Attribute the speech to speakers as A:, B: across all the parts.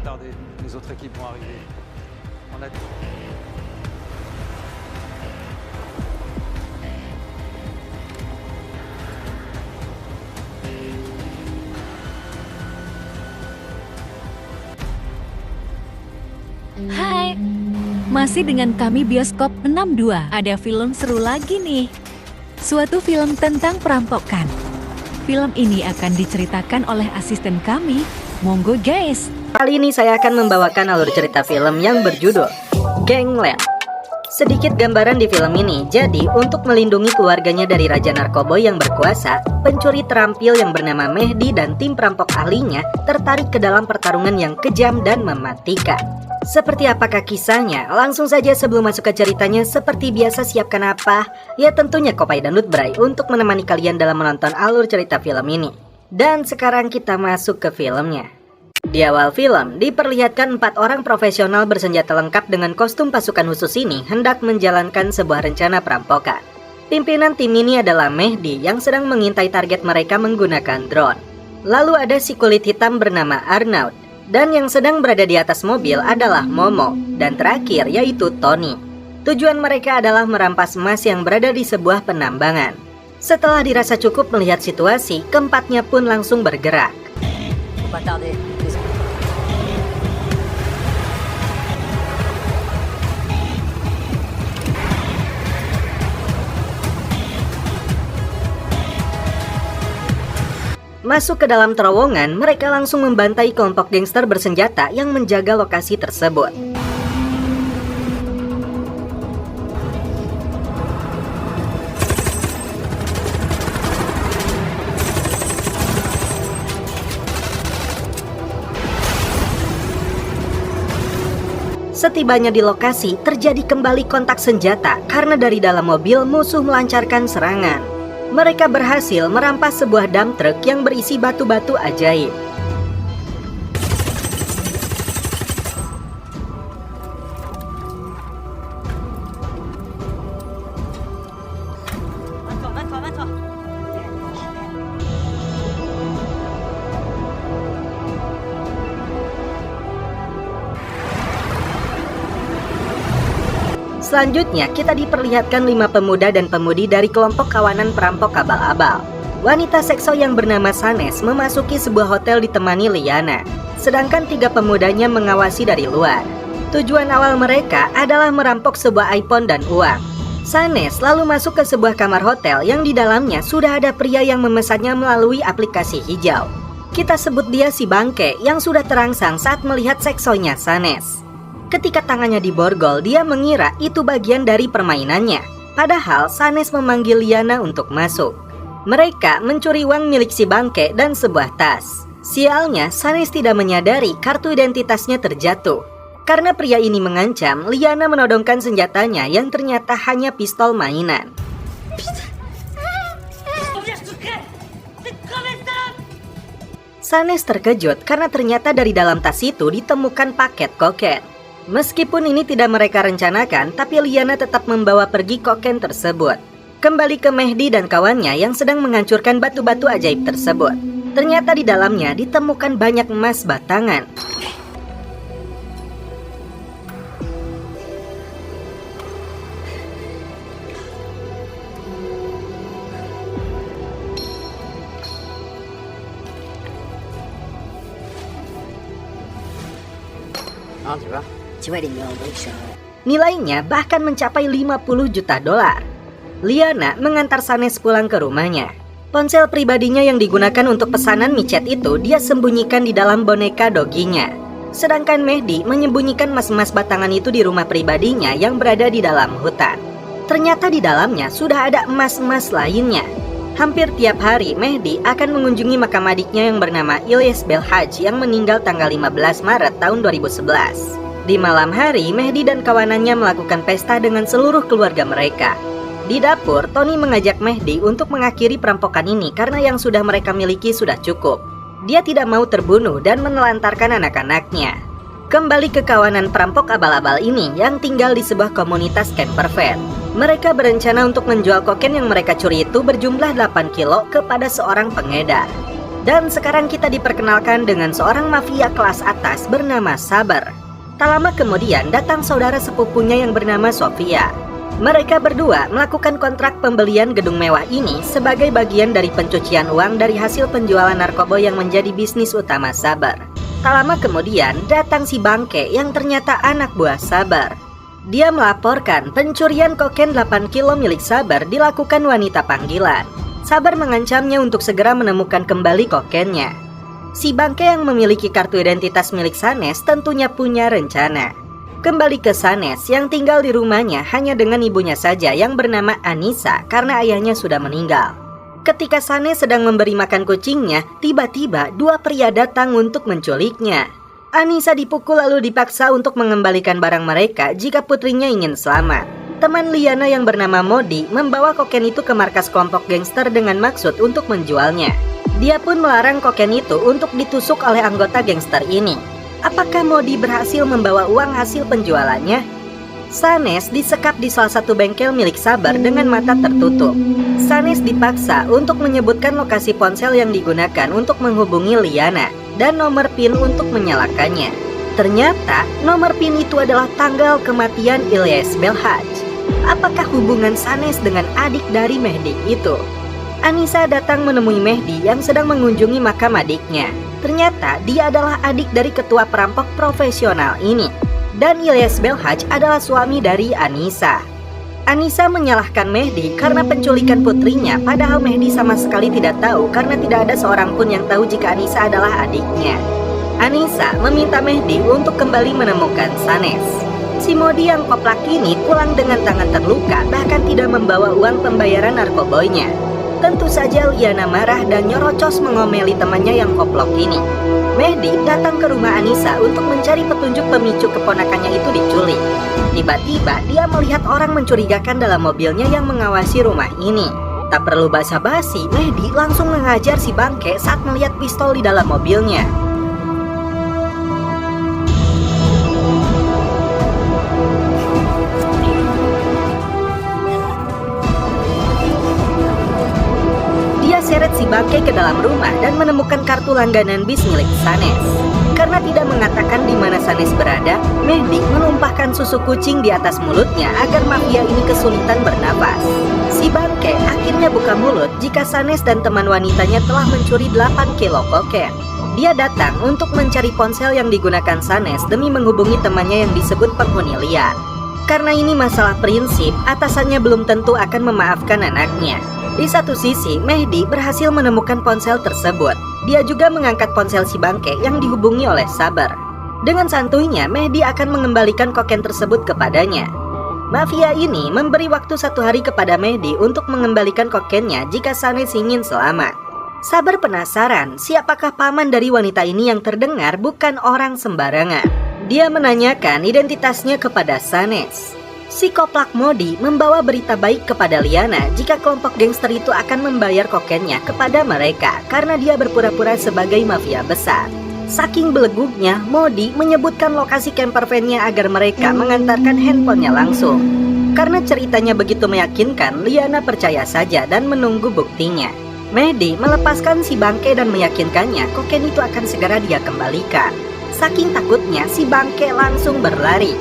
A: tarder, les autres équipes vont arriver. On a...
B: Hai, masih dengan kami Bioskop 62. Ada film seru lagi nih. Suatu film tentang perampokan. Film ini akan diceritakan oleh asisten kami. Monggo guys.
C: Kali ini saya akan membawakan alur cerita film yang berjudul Gangland. Sedikit gambaran di film ini. Jadi, untuk melindungi keluarganya dari raja narkoba yang berkuasa, pencuri terampil yang bernama Mehdi dan tim perampok ahlinya tertarik ke dalam pertarungan yang kejam dan mematikan. Seperti apakah kisahnya? Langsung saja sebelum masuk ke ceritanya, seperti biasa siapkan apa? Ya tentunya Kopai dan Nutbray untuk menemani kalian dalam menonton alur cerita film ini. Dan sekarang kita masuk ke filmnya. Di awal film, diperlihatkan 4 orang profesional bersenjata lengkap dengan kostum pasukan khusus ini hendak menjalankan sebuah rencana perampokan. Pimpinan tim ini adalah Mehdi yang sedang mengintai target mereka menggunakan drone. Lalu ada si kulit hitam bernama Arnaud. Dan yang sedang berada di atas mobil adalah Momo. Dan terakhir yaitu Tony. Tujuan mereka adalah merampas emas yang berada di sebuah penambangan. Setelah dirasa cukup melihat situasi, keempatnya pun langsung bergerak. Masuk ke dalam terowongan, mereka langsung membantai kelompok gangster bersenjata yang menjaga lokasi tersebut. Setibanya di lokasi, terjadi kembali kontak senjata karena dari dalam mobil musuh melancarkan serangan. Mereka berhasil merampas sebuah dump truck yang berisi batu-batu ajaib. Selanjutnya, kita diperlihatkan 5 pemuda dan pemudi dari kelompok kawanan perampok abal-abal. Wanita sekso yang bernama Sanes memasuki sebuah hotel ditemani Liana, sedangkan 3 pemudanya mengawasi dari luar. Tujuan awal mereka adalah merampok sebuah iPhone dan uang. Sanes lalu masuk ke sebuah kamar hotel yang di dalamnya sudah ada pria yang memesannya melalui aplikasi hijau. Kita sebut dia si bangke yang sudah terangsang saat melihat seksonya Sanes. Ketika tangannya diborgol, dia mengira itu bagian dari permainannya. Padahal Sanes memanggil Liana untuk masuk. Mereka mencuri uang milik si bangke dan sebuah tas. Sialnya, Sanes tidak menyadari kartu identitasnya terjatuh. Karena pria ini mengancam, Liana menodongkan senjatanya yang ternyata hanya pistol mainan. Sanes terkejut karena ternyata dari dalam tas itu ditemukan paket kokain. Meskipun ini tidak mereka rencanakan, tapi Liana tetap membawa pergi kokain tersebut. Kembali ke Mehdi dan kawannya yang sedang menghancurkan batu-batu ajaib tersebut. Ternyata di dalamnya ditemukan banyak emas batangan. Nilainya bahkan mencapai 50 juta dolar. Liana mengantar Sanes pulang ke rumahnya. Ponsel pribadinya yang digunakan untuk pesanan micet itu dia sembunyikan di dalam boneka doginya. Sedangkan Mehdi menyembunyikan emas-emas batangan itu di rumah pribadinya yang berada di dalam hutan. Ternyata di dalamnya sudah ada emas-emas lainnya. Hampir tiap hari Mehdi akan mengunjungi makam adiknya yang bernama Ilyas Belhaj yang meninggal tanggal 15 Maret tahun 2011. Di malam hari, Mehdi dan kawanannya melakukan pesta dengan seluruh keluarga mereka. Di dapur, Tony mengajak Mehdi untuk mengakhiri perampokan ini karena yang sudah mereka miliki sudah cukup. Dia tidak mau terbunuh dan menelantarkan anak-anaknya. Kembali ke kawanan perampok abal-abal ini yang tinggal di sebuah komunitas camper van. Mereka berencana untuk menjual kokain yang mereka curi itu berjumlah 8 kilo kepada seorang pengedar. Dan sekarang kita diperkenalkan dengan seorang mafia kelas atas bernama Sabar. Tak lama kemudian datang saudara sepupunya yang bernama Sofia. Mereka berdua melakukan kontrak pembelian gedung mewah ini sebagai bagian dari pencucian uang dari hasil penjualan narkoba yang menjadi bisnis utama Sabar. Tak lama kemudian datang si Bangke yang ternyata anak buah Sabar. Dia melaporkan pencurian kokain 8 kilo milik Sabar dilakukan wanita panggilan. Sabar mengancamnya untuk segera menemukan kembali kokainnya. Si Bangke yang memiliki kartu identitas milik Sanes tentunya punya rencana. Kembali ke Sanes yang tinggal di rumahnya hanya dengan ibunya saja yang bernama Anissa karena ayahnya sudah meninggal. Ketika Sanes sedang memberi makan kucingnya, tiba-tiba dua pria datang untuk menculiknya. Anissa dipukul lalu dipaksa untuk mengembalikan barang mereka jika putrinya ingin selamat. Teman Liana yang bernama Modi membawa kokain itu ke markas kelompok gangster dengan maksud untuk menjualnya. Dia pun melarang kokain itu untuk ditusuk oleh anggota gangster ini. Apakah Modi berhasil membawa uang hasil penjualannya? Sanes disekap di salah satu bengkel milik Sabar dengan mata tertutup. Sanes dipaksa untuk menyebutkan lokasi ponsel yang digunakan untuk menghubungi Liana dan nomor PIN untuk menyalakannya. Ternyata nomor PIN itu adalah tanggal kematian Ilyas Belhaj. Apakah hubungan Sanes dengan adik dari Mehdi itu? Anissa datang menemui Mehdi yang sedang mengunjungi makam adiknya. Ternyata dia adalah adik dari ketua perampok profesional ini. Dan Ilyas Belhaj adalah suami dari Anissa. Anissa menyalahkan Mehdi karena penculikan putrinya, padahal Mehdi sama sekali tidak tahu karena tidak ada seorang pun yang tahu jika Anissa adalah adiknya. Anissa meminta Mehdi untuk kembali menemukan Sanes. Si Modi yang koplak ini pulang dengan tangan terluka, bahkan tidak membawa uang pembayaran narkoboynya. Tentu saja Liana marah dan nyerocos mengomeli temannya yang koplok ini. Mehdi datang ke rumah Anissa untuk mencari petunjuk pemicu keponakannya itu diculik. Tiba-tiba dia melihat orang mencurigakan dalam mobilnya yang mengawasi rumah ini. Tak perlu basa-basi, Mehdi langsung menghajar si Bangke saat melihat pistol di dalam mobilnya. Seret si Bangke ke dalam rumah dan menemukan kartu langganan bis milik Sanes. Karena tidak mengatakan di mana Sanes berada, Mehdi menumpahkan susu kucing di atas mulutnya agar mafia ini kesulitan bernapas. Si Bangke akhirnya buka mulut jika Sanes dan teman wanitanya telah mencuri 8 kilo kokain. Dia datang untuk mencari ponsel yang digunakan Sanes demi menghubungi temannya yang disebut penghuni liar. Karena ini masalah prinsip, atasannya belum tentu akan memaafkan anaknya. Di satu sisi, Mehdi berhasil menemukan ponsel tersebut. Dia juga mengangkat ponsel si Bangke yang dihubungi oleh Sabar. Dengan santuinya, Mehdi akan mengembalikan kokain tersebut kepadanya. Mafia ini memberi waktu 1 hari kepada Mehdi untuk mengembalikan kokainnya jika Sanes ingin selamat. Sabar penasaran, siapakah paman dari wanita ini yang terdengar bukan orang sembarangan. Dia menanyakan identitasnya kepada Sanes. Si koplak Modi membawa berita baik kepada Liana jika kelompok gangster itu akan membayar kokainnya kepada mereka karena dia berpura-pura sebagai mafia besar. Saking belegugnya, Modi menyebutkan lokasi camper van-nya agar mereka mengantarkan handphonenya langsung. Karena ceritanya begitu meyakinkan, Liana percaya saja dan menunggu buktinya. Mehdi melepaskan si Bangke dan meyakinkannya kokain itu akan segera dia kembalikan. Saking takutnya, si Bangke langsung berlari.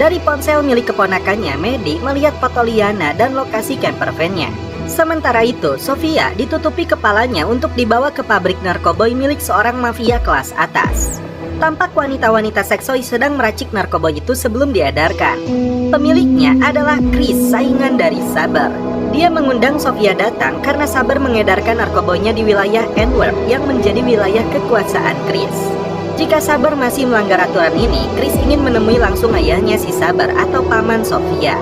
C: Dari ponsel milik keponakannya, Mehdi melihat foto Liana dan lokasi camper van-nya. Sementara itu, Sofia ditutupi kepalanya untuk dibawa ke pabrik narkoboy milik seorang mafia kelas atas. Tampak wanita-wanita seksoi sedang meracik narkoboy itu sebelum diedarkan. Pemiliknya adalah Chris, saingan dari Sabar. Dia mengundang Sofia datang karena Sabar mengedarkan narkoboynya di wilayah Antwerp yang menjadi wilayah kekuasaan Chris. Jika Sabar masih melanggar aturan ini, Chris ingin menemui langsung ayahnya si Sabar atau paman Sofia.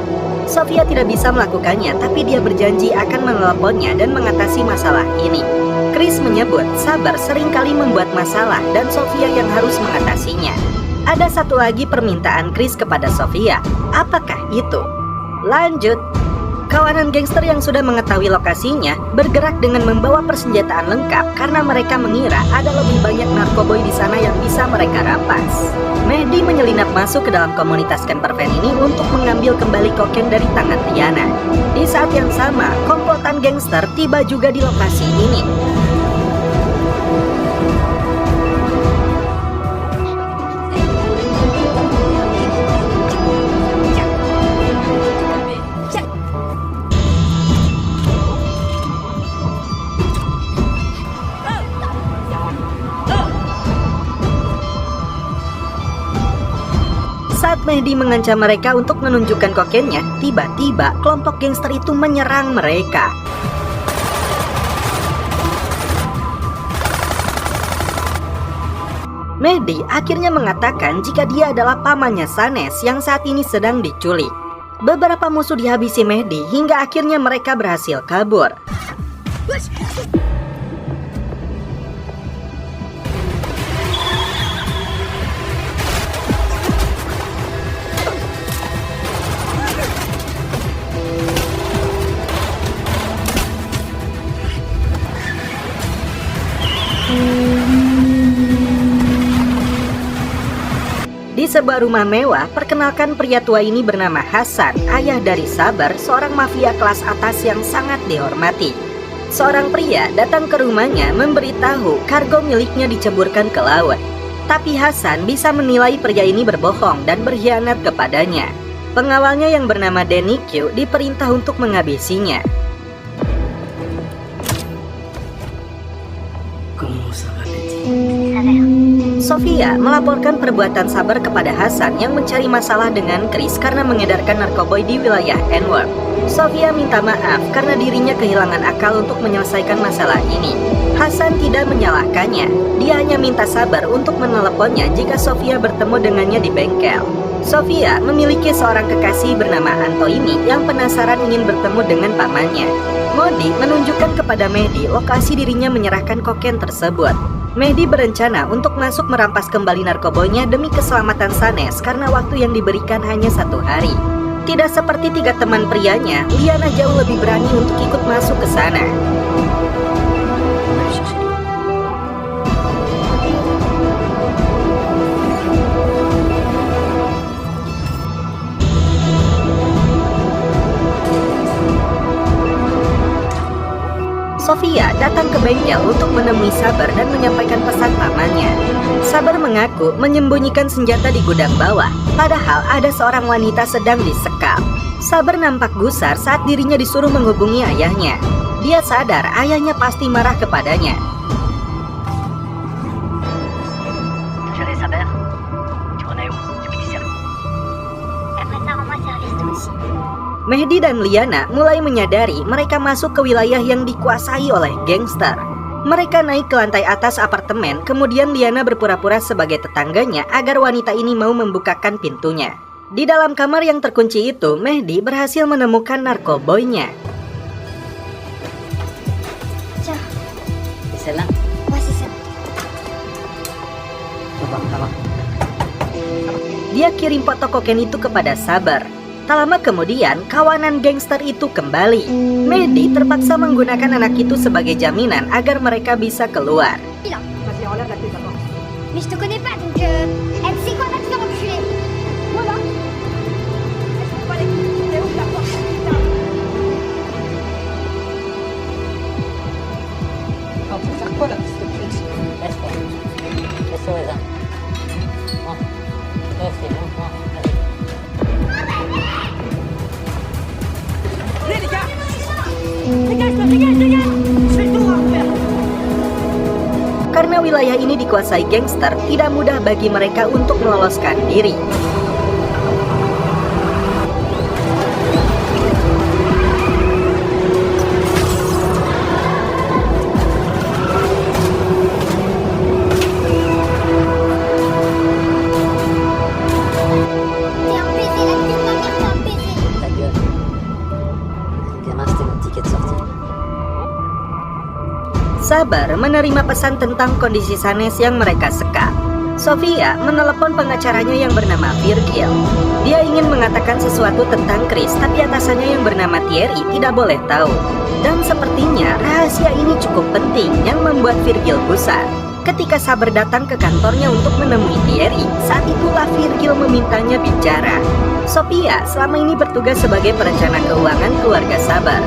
C: Sofia tidak bisa melakukannya, tapi dia berjanji akan menelponnya dan mengatasi masalah ini. Chris menyebut Sabar seringkali membuat masalah dan Sofia yang harus mengatasinya. Ada satu lagi permintaan Chris kepada Sofia. Apakah itu? Lanjut. Kawanan gangster yang sudah mengetahui lokasinya bergerak dengan membawa persenjataan lengkap karena mereka mengira ada lebih banyak narkoboy di sana yang bisa mereka rampas. Mehdi menyelinap masuk ke dalam komunitas camper van ini untuk mengambil kembali kokain dari tangan Liana. Di saat yang sama, komplotan gangster tiba juga di lokasi ini. Saat Mehdi mengancam mereka untuk menunjukkan kokainnya, tiba-tiba kelompok gangster itu menyerang mereka. Mehdi akhirnya mengatakan jika dia adalah pamannya Sanes yang saat ini sedang diculik. Beberapa musuh dihabisi Mehdi hingga akhirnya mereka berhasil kabur. Di sebuah rumah mewah, perkenalkan pria tua ini bernama Hasan, ayah dari Sabar, seorang mafia kelas atas yang sangat dihormati. Seorang pria datang ke rumahnya memberitahu kargo miliknya diceburkan ke laut. Tapi Hasan bisa menilai pria ini berbohong dan berkhianat kepadanya. Pengawalnya yang bernama Denikyu diperintah untuk menghabisinya. Sofia melaporkan perbuatan Sabar kepada Hasan yang mencari masalah dengan Chris karena mengedarkan narkoboy di wilayah N-World. Sofia minta maaf karena dirinya kehilangan akal untuk menyelesaikan masalah ini. Hasan tidak menyalahkannya, dia hanya minta Sabar untuk meneleponnya jika Sofia bertemu dengannya di bengkel. Sofia memiliki seorang kekasih bernama Antoini yang penasaran ingin bertemu dengan pamannya. Modi menunjukkan kepada Mehdi lokasi dirinya menyerahkan kokain tersebut. Mehdi berencana untuk masuk merampas kembali narkoboynya demi keselamatan Sanes karena waktu yang diberikan hanya 1 hari. Tidak seperti 3 teman prianya, Liana jauh lebih berani untuk ikut masuk ke sana. Sofia datang ke bengkel untuk menemui Sabar dan menyampaikan pesan pamannya. Sabar mengaku menyembunyikan senjata di gudang bawah, padahal ada seorang wanita sedang disekap. Sabar nampak gusar saat dirinya disuruh menghubungi ayahnya. Dia sadar ayahnya pasti marah kepadanya. Mehdi dan Liana mulai menyadari mereka masuk ke wilayah yang dikuasai oleh gangster. Mereka naik ke lantai atas apartemen, kemudian Liana berpura-pura sebagai tetangganya agar wanita ini mau membukakan pintunya. Di dalam kamar yang terkunci itu, Mehdi berhasil menemukan narkoboynya. Dia kirim foto kokain itu kepada Sabar. Tak lama kemudian, kawanan gangster itu kembali. Mehdi terpaksa menggunakan anak itu sebagai jaminan agar mereka bisa keluar.
D: Mais je te connais pas, donc elle sait quoi, va te faire enculer. Voilà.
E: Alors, pour faire quoi là, petite pute? Laisse-moi. Laisse-moi les armes. Moi. Ouais, c'est bon, moi. Allez.
D: Allez les gars. Dégage-toi, dégage. Je fais le tour à faire.
C: Karena wilayah ini dikuasai gangster, tidak mudah bagi mereka untuk meloloskan diri.
D: T'es un baiser, la vie de ma mère, t'es un baiser.
E: Ta gueule. Gamin, c'était mon ticket de sortie.
C: Sabar menerima pesan tentang kondisi Sanes yang mereka sekap. Sofia menelepon pengacaranya yang bernama Virgil. Dia ingin mengatakan sesuatu tentang Chris, tapi atasannya yang bernama Thierry tidak boleh tahu. Dan sepertinya rahasia ini cukup penting yang membuat Virgil gusar. Ketika Sabar datang ke kantornya untuk menemui Thierry, saat itulah Virgil memintanya bicara. Sophia selama ini bertugas sebagai perencana keuangan keluarga Sabar.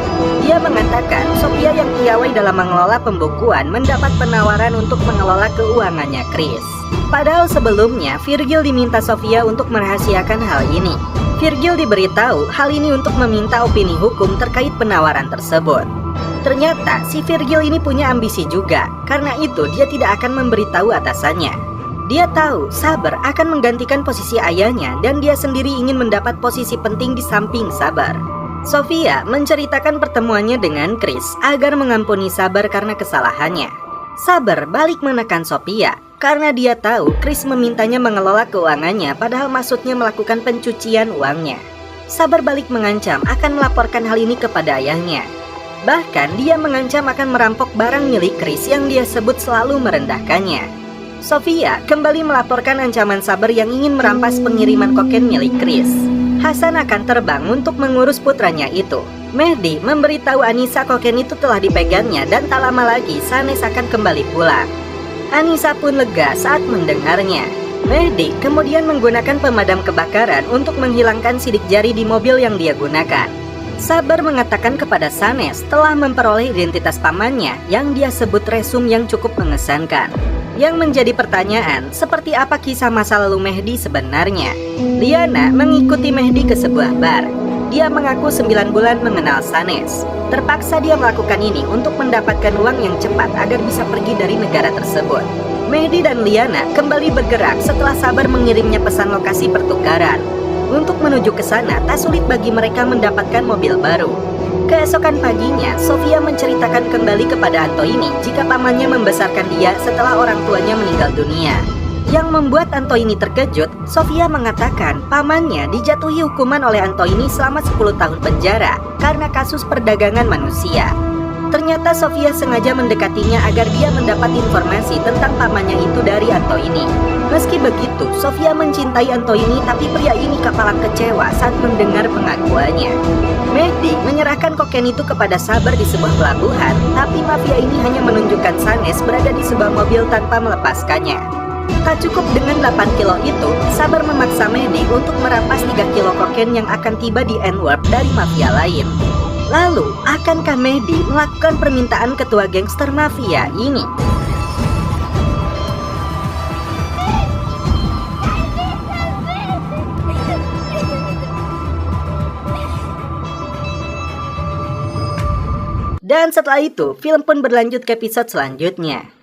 C: Dia mengatakan Sophia yang piawai dalam mengelola pembukuan mendapat penawaran untuk mengelola keuangannya Chris. Padahal sebelumnya Virgil diminta Sophia untuk merahasiakan hal ini. Virgil diberitahu hal ini untuk meminta opini hukum terkait penawaran tersebut. Ternyata si Virgil ini punya ambisi juga, karena itu dia tidak akan memberitahu atasannya. Dia tahu Saber akan menggantikan posisi ayahnya dan dia sendiri ingin mendapat posisi penting di samping Saber. Sofia menceritakan pertemuannya dengan Chris agar mengampuni Saber karena kesalahannya. Saber balik menekan Sofia karena dia tahu Chris memintanya mengelola keuangannya padahal maksudnya melakukan pencucian uangnya. Saber balik mengancam akan melaporkan hal ini kepada ayahnya. Bahkan dia mengancam akan merampok barang milik Chris yang dia sebut selalu merendahkannya. Sofia kembali melaporkan ancaman Saber yang ingin merampas pengiriman kokain milik Chris. Hasan akan terbang untuk mengurus putranya itu. Mehdi memberitahu Anissa kokain itu telah dipegangnya dan tak lama lagi Sanes akan kembali pulang. Anissa pun lega saat mendengarnya. Mehdi kemudian menggunakan pemadam kebakaran untuk menghilangkan sidik jari di mobil yang dia gunakan. Saber mengatakan kepada Sanes telah memperoleh identitas pamannya yang dia sebut Resum yang cukup mengesankan. Yang menjadi pertanyaan, seperti apa kisah masa lalu Mehdi sebenarnya? Liana mengikuti Mehdi ke sebuah bar. Dia mengaku 9 bulan mengenal Sanes. Terpaksa dia melakukan ini untuk mendapatkan uang yang cepat agar bisa pergi dari negara tersebut. Mehdi dan Liana kembali bergerak setelah Saber mengirimnya pesan lokasi pertukaran. Untuk menuju ke sana, tak sulit bagi mereka mendapatkan mobil baru. Keesokan paginya, Sofia menceritakan kembali kepada Antoini jika pamannya membesarkan dia setelah orang tuanya meninggal dunia. Yang membuat Antoini terkejut, Sofia mengatakan pamannya dijatuhi hukuman oleh Antoini selama 10 tahun penjara karena kasus perdagangan manusia. Ternyata Sofia sengaja mendekatinya agar dia mendapat informasi tentang pamannya itu dari Antoini. Meski begitu, Sofia mencintai Antoini, tapi pria ini kapalang kecewa saat mendengar pengakuannya. Mehdi menyerahkan kokain itu kepada Saber di sebuah pelabuhan, tapi mafia ini hanya menunjukkan Sanes berada di sebuah mobil tanpa melepaskannya. Tak cukup dengan 8 kilo itu, Saber memaksa Mehdi untuk merampas 3 kilo kokain yang akan tiba di Antwerp dari mafia lain. Lalu, akankah Mehdi melakukan permintaan ketua gangster mafia ini? Dan setelah itu, film pun berlanjut ke episode selanjutnya.